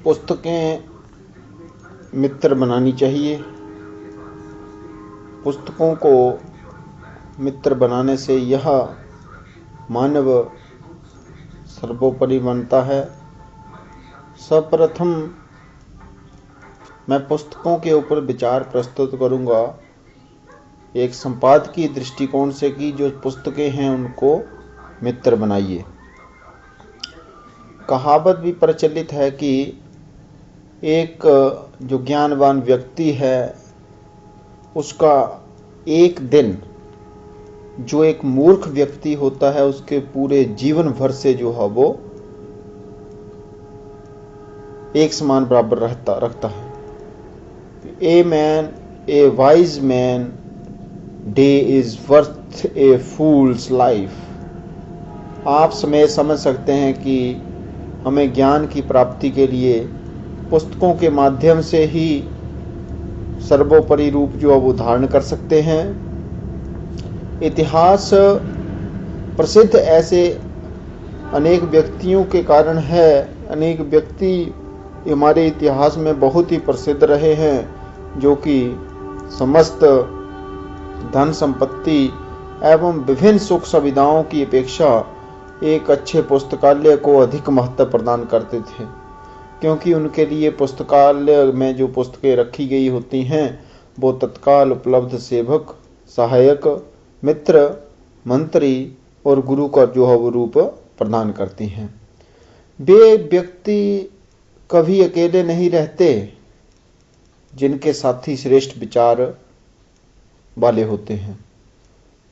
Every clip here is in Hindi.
पुस्तकें मित्र बनानी चाहिए। पुस्तकों को मित्र बनाने से यह मानव सर्वोपरि बनता है। सर्वप्रथम मैं पुस्तकों के ऊपर विचार प्रस्तुत करूंगा एक संपादकीय दृष्टिकोण से कि जो पुस्तकें हैं उनको मित्र बनाइए। कहावत भी प्रचलित है कि एक जो ज्ञानवान व्यक्ति है उसका एक दिन जो एक मूर्ख व्यक्ति होता है उसके पूरे जीवन भर से जो है वो एक समान बराबर रखता है। ए wise man day is worth A fools life. आप समझ सकते हैं कि हमें ज्ञान की प्राप्ति के लिए पुस्तकों के माध्यम से ही सर्वोपरि रूप जो अब धारण कर सकते हैं। इतिहास प्रसिद्ध ऐसे अनेक व्यक्तियों के कारण है। अनेक व्यक्ति हमारे इतिहास में बहुत ही प्रसिद्ध रहे हैं जो कि समस्त धन संपत्ति एवं विभिन्न सुख सुविधाओं की अपेक्षा एक अच्छे पुस्तकालय को अधिक महत्व प्रदान करते थे, क्योंकि उनके लिए पुस्तकालय में जो पुस्तकें रखी गई होती हैं वो तत्काल उपलब्ध सेवक, सहायक, मित्र, मंत्री और गुरु का जो है वो रूप प्रदान करती हैं। वे व्यक्ति कभी अकेले नहीं रहते जिनके साथी श्रेष्ठ विचार वाले होते हैं।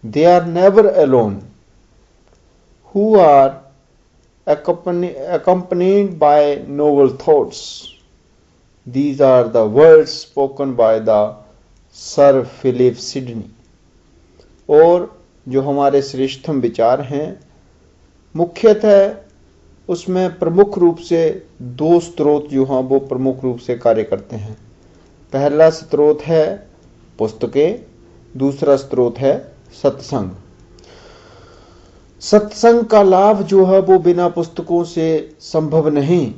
They are never alone who are accompanied by noble thoughts. These are the words spoken by the Sir Philip Sidney. और जो हमारे श्रेष्ठतम विचार हैं मुख्यतः उसमें प्रमुख रूप से दो स्रोत जो हैं वो प्रमुख रूप से कार्य करते हैं। पहला स्रोत है पुस्तकें, दूसरा स्रोत है सत्संग। सत्संग का लाभ जो है वो बिना पुस्तकों से संभव नहीं,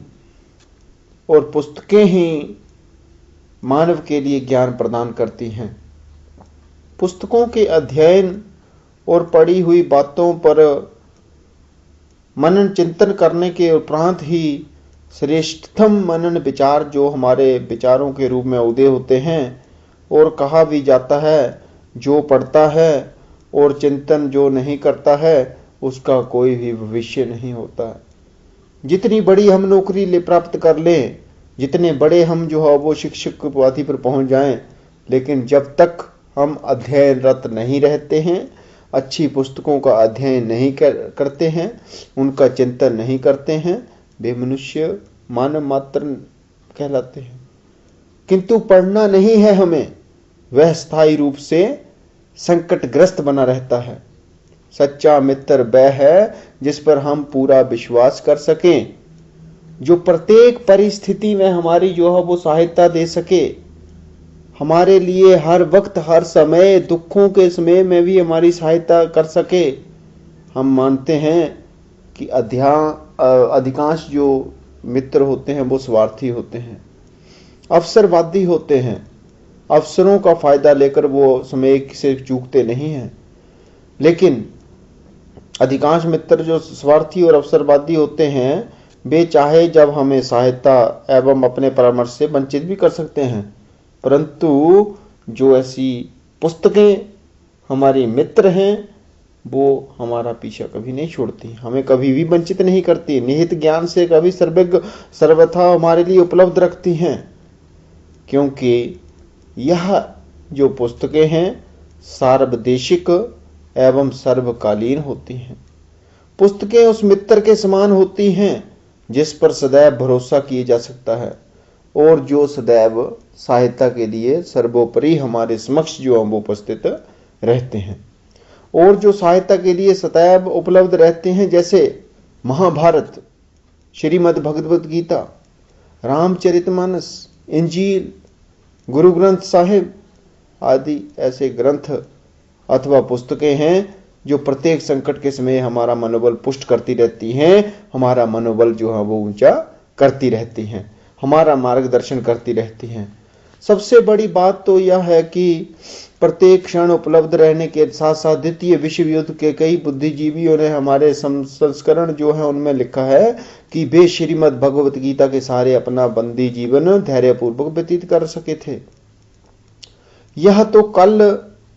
और पुस्तकें ही मानव के लिए ज्ञान प्रदान करती हैं। पुस्तकों के अध्ययन और पढ़ी हुई बातों पर मनन चिंतन करने के उपरांत ही श्रेष्ठतम मनन विचार जो हमारे विचारों के रूप में उदय होते हैं। और कहा भी जाता है जो पढ़ता है और चिंतन जो नहीं करता है उसका कोई भी भविष्य नहीं होता है। जितनी बड़ी हम नौकरी प्राप्त कर लें, जितने बड़े हम जो है वो शिक्षक की उपाधि पर पहुंच जाएं, लेकिन जब तक हम अध्ययनरत नहीं रहते हैं, अच्छी पुस्तकों का अध्ययन नहीं करते हैं, उनका चिंतन नहीं करते हैं, वे मनुष्य मानव मात्र कहलाते हैं। किंतु पढ़ना नहीं है हमें, वह स्थायी रूप से संकटग्रस्त बना रहता है। सच्चा मित्र वह है जिस पर हम पूरा विश्वास कर सकें, जो प्रत्येक परिस्थिति में हमारी जो है वो सहायता दे सके, हमारे लिए हर वक्त हर समय दुखों के समय में भी हमारी सहायता कर सके। हम मानते हैं कि अधिकांश जो मित्र होते हैं वो स्वार्थी होते हैं, अवसरवादी होते हैं। अवसरों का फायदा लेकर वो समय से चूकते नहीं हैं। लेकिन अधिकांश मित्र जो स्वार्थी और अवसरवादी होते हैं वे चाहे जब हमें सहायता एवं अपने परामर्श से वंचित भी कर सकते हैं, परंतु जो ऐसी पुस्तकें हमारी मित्र हैं वो हमारा पीछा कभी नहीं छोड़ती, हमें कभी भी वंचित नहीं करती, निहित ज्ञान से कभी सर्वथा हमारे लिए उपलब्ध रखती हैं। क्योंकि यह जो पुस्तकें हैं सार्वदेशिक एवं सर्वकालीन होती हैं। पुस्तकें उस मित्र के समान होती हैं जिस पर सदैव भरोसा किया जा सकता है और जो सदैव सहायता के लिए सर्वोपरि हमारे समक्ष जो हम उपस्थित रहते हैं, और जो सहायता के लिए सदैव उपलब्ध रहते हैं, जैसे महाभारत, श्रीमद् भगवद गीता, रामचरितमानस, इंजील, गुरु ग्रंथ साहिब आदि ऐसे ग्रंथ अथवा पुस्तकें हैं जो प्रत्येक संकट के समय हमारा मनोबल पुष्ट करती रहती हैं, हमारा मनोबल जो है वो ऊंचा करती रहती हैं, हमारा मार्गदर्शन करती रहती हैं। सबसे बड़ी बात तो यह है कि प्रत्येक क्षण उपलब्ध रहने के साथ साथ द्वितीय विश्व युद्ध के कई बुद्धिजीवियों ने हमारे संस्करण जो है उनमें लिखा है कि वे श्रीमद् भगवत गीता के सहारे अपना बंदी जीवन धैर्यपूर्वक व्यतीत कर सके थे। यह तो कल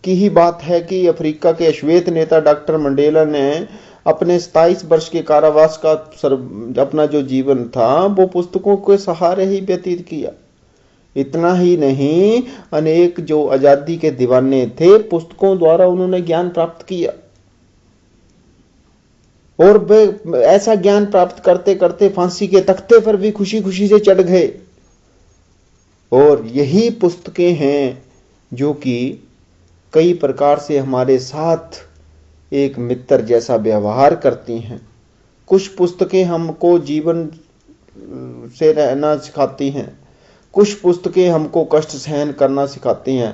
की ही बात है कि अफ्रीका के श्वेत नेता डॉक्टर मंडेला ने अपने 27 वर्ष के कारावास का अपना जो जीवन था वो पुस्तकों के सहारे ही व्यतीत किया। इतना ही नहीं, अनेक जो आजादी के दीवाने थे पुस्तकों द्वारा उन्होंने ज्ञान प्राप्त किया और वे ऐसा ज्ञान प्राप्त करते करते फांसी के तख्ते पर भी खुशी खुशी से चढ़ गए। और यही पुस्तकें हैं जो कि कई प्रकार से हमारे साथ एक मित्र जैसा व्यवहार करती हैं। कुछ पुस्तकें हमको जीवन से रहना सिखाती हैं, कुछ पुस्तकें हमको कष्ट सहन करना सिखाती हैं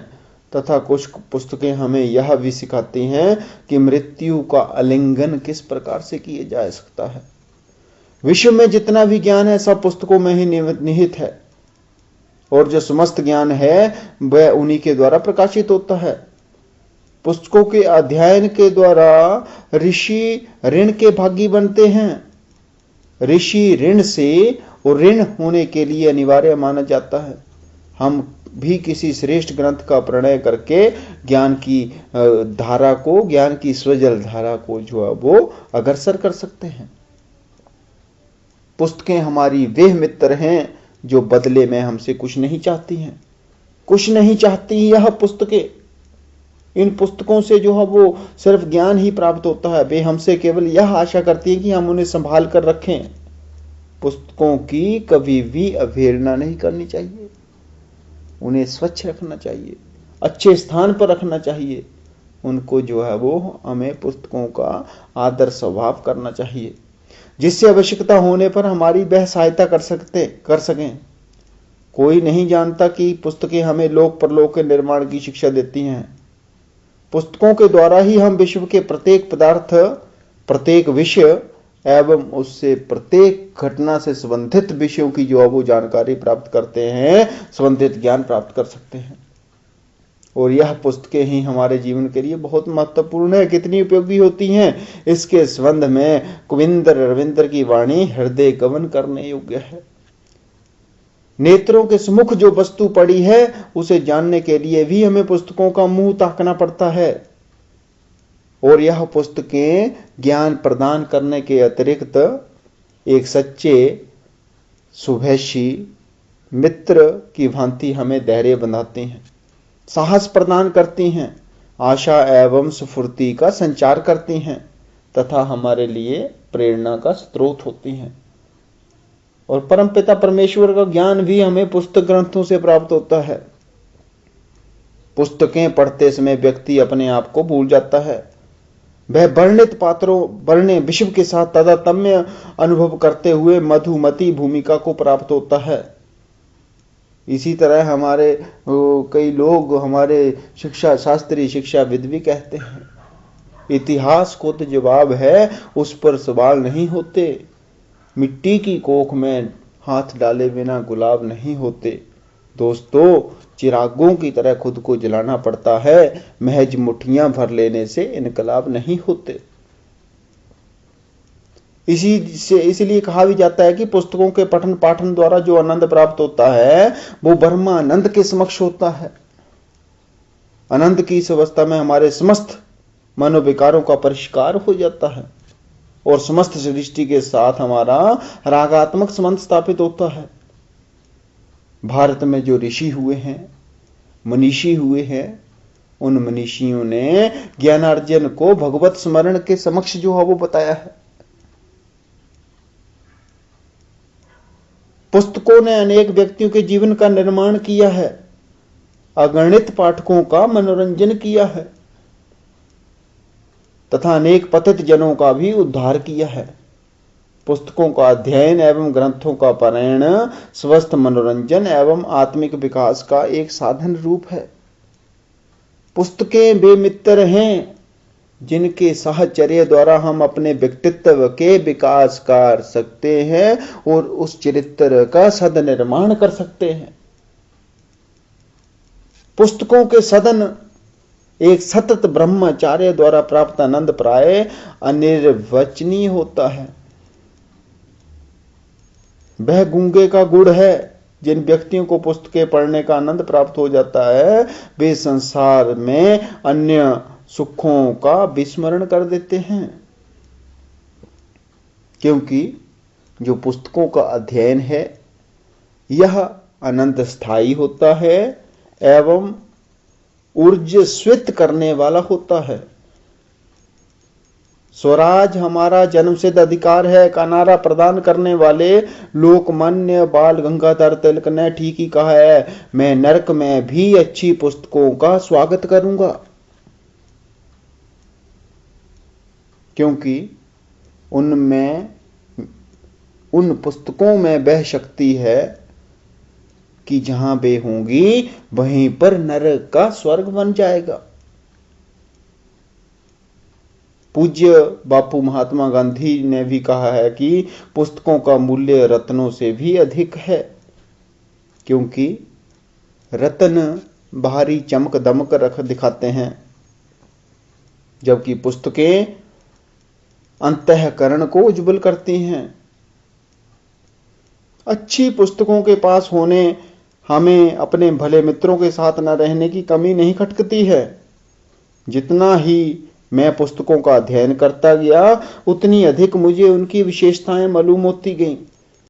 तथा कुछ पुस्तकें हमें यह भी सिखाती हैं कि मृत्यु का आलिंगन किस प्रकार से किया जा सकता है। विश्व में जितना भी ज्ञान है सब पुस्तकों में ही निहित है और जो समस्त ज्ञान है वह उन्हीं के द्वारा प्रकाशित होता है। पुस्तकों के अध्ययन के द्वारा ऋषि ऋण के भागी बनते हैं। ऋषि ऋण से और ऋण होने के लिए अनिवार्य माना जाता है। हम भी किसी श्रेष्ठ ग्रंथ का प्रणय करके ज्ञान की धारा को, ज्ञान की स्वजल धारा को जो है वो अग्रसर कर सकते हैं। पुस्तकें हमारी वे मित्र हैं जो बदले में हमसे कुछ नहीं चाहती हैं, कुछ नहीं चाहती यह पुस्तकें। इन पुस्तकों से जो है वो सिर्फ ज्ञान ही प्राप्त होता है। वे हमसे केवल यह आशा करती हैं कि हम उन्हें संभाल कर रखें। पुस्तकों की कभी भी अवहेलना नहीं करनी चाहिए, उन्हें स्वच्छ रखना चाहिए, अच्छे स्थान पर रखना चाहिए। उनको जो है वो हमें पुस्तकों का आदर स्वभाव करना चाहिए जिससे आवश्यकता होने पर हमारी वह सहायता कर सकें। कोई नहीं जानता कि पुस्तकें हमें लोक परलोक के निर्माण की शिक्षा देती हैं। पुस्तकों के द्वारा ही हम विश्व के प्रत्येक पदार्थ, प्रत्येक विषय एवं उससे प्रत्येक घटना से संबंधित विषयों की जो वो जानकारी प्राप्त करते हैं, संबंधित ज्ञान प्राप्त कर सकते हैं। और यह पुस्तकें ही हमारे जीवन के लिए बहुत महत्वपूर्ण है। कितनी उपयोगी होती हैं इसके संबंध में कुविंदर रविंद्र की वाणी हृदय गमन करने योग्य है। नेत्रों के सम्मुख जो वस्तु पड़ी है उसे जानने के लिए भी हमें पुस्तकों का मुंह ताकना पड़ता है। और यह पुस्तकें ज्ञान प्रदान करने के अतिरिक्त एक सच्चे शुभेच्छी मित्र की भांति हमें धैर्य बंधाती हैं, साहस प्रदान करती हैं, आशा एवं स्फूर्ति का संचार करती हैं तथा हमारे लिए प्रेरणा का स्रोत होती हैं। और परमपिता परमेश्वर का ज्ञान भी हमें पुस्तक ग्रंथों से प्राप्त होता है। पुस्तकें पढ़ते समय व्यक्ति अपने आप को भूल जाता है। वह वर्णित पात्रों वर्ण्य विश्व के साथ तादात्म्य अनुभव करते हुए मधुमती भूमिका को प्राप्त होता है। इसी तरह हमारे कई लोग हमारे शिक्षा शास्त्री शिक्षाविद भी कहते हैं इतिहास को तो जवाब है, उस पर सवाल नहीं होते। मिट्टी की कोख में हाथ डाले बिना गुलाब नहीं होते। दोस्तों, चिरागों की तरह खुद को जलाना पड़ता है, महज मुट्ठियां भर लेने से इनकलाब नहीं होते। इसलिए कहा भी जाता है कि पुस्तकों के पठन पाठन द्वारा जो आनंद प्राप्त होता है वो ब्रह्मानंद के समक्ष होता है। आनंद की इस अवस्था में हमारे समस्त मनोविकारों का परिष्कार हो जाता है और समस्त सृष्टि के साथ हमारा रागात्मक संबंध स्थापित होता है। भारत में जो ऋषि हुए हैं, मनीषी हुए हैं, उन मनीषियों ने ज्ञानार्जन को भगवत स्मरण के समक्ष जो है वो बताया है। पुस्तकों ने अनेक व्यक्तियों के जीवन का निर्माण किया है, अगणित पाठकों का मनोरंजन किया है तथा अनेक पतित जनों का भी उद्धार किया है। पुस्तकों का अध्ययन एवं ग्रंथों का पारायण स्वस्थ मनोरंजन एवं आत्मिक विकास का एक साधन रूप है। पुस्तकें वे मित्र हैं जिनके साहचर्य द्वारा हम अपने व्यक्तित्व के विकास कर सकते हैं और उस चरित्र का सदनिर्माण कर सकते हैं। पुस्तकों के सदन एक सतत ब्रह्मचार्य द्वारा प्राप्त आनंद प्राय अनिर्वचनीय होता है। वह गूंगे का गुड़ है। जिन व्यक्तियों को पुस्तकें पढ़ने का आनंद प्राप्त हो जाता है वे संसार में अन्य सुखों का विस्मरण कर देते हैं, क्योंकि जो पुस्तकों का अध्ययन है यह अनंत स्थायी होता है एवं ऊर्जस्वित करने वाला होता है। स्वराज हमारा जन्मसिद्ध अधिकार है का नारा प्रदान करने वाले लोकमान्य बाल गंगाधर तिलक ने ठीक ही कहा है, मैं नरक में भी अच्छी पुस्तकों का स्वागत करूंगा, क्योंकि उन पुस्तकों में वह शक्ति है कि जहां वे होंगी वहीं पर नरक का स्वर्ग बन जाएगा। पूज्य बापू महात्मा गांधी ने भी कहा है कि पुस्तकों का मूल्य रत्नों से भी अधिक है, क्योंकि रत्न बाहरी चमक दमक रख दिखाते हैं, जबकि पुस्तकें अंतःकरण को उज्जवल करती हैं। अच्छी पुस्तकों के पास होने हमें अपने भले मित्रों के साथ न रहने की कमी नहीं खटकती है। जितना ही मैं पुस्तकों का अध्ययन करता गया उतनी अधिक मुझे उनकी विशेषताएं मालूम होती गईं।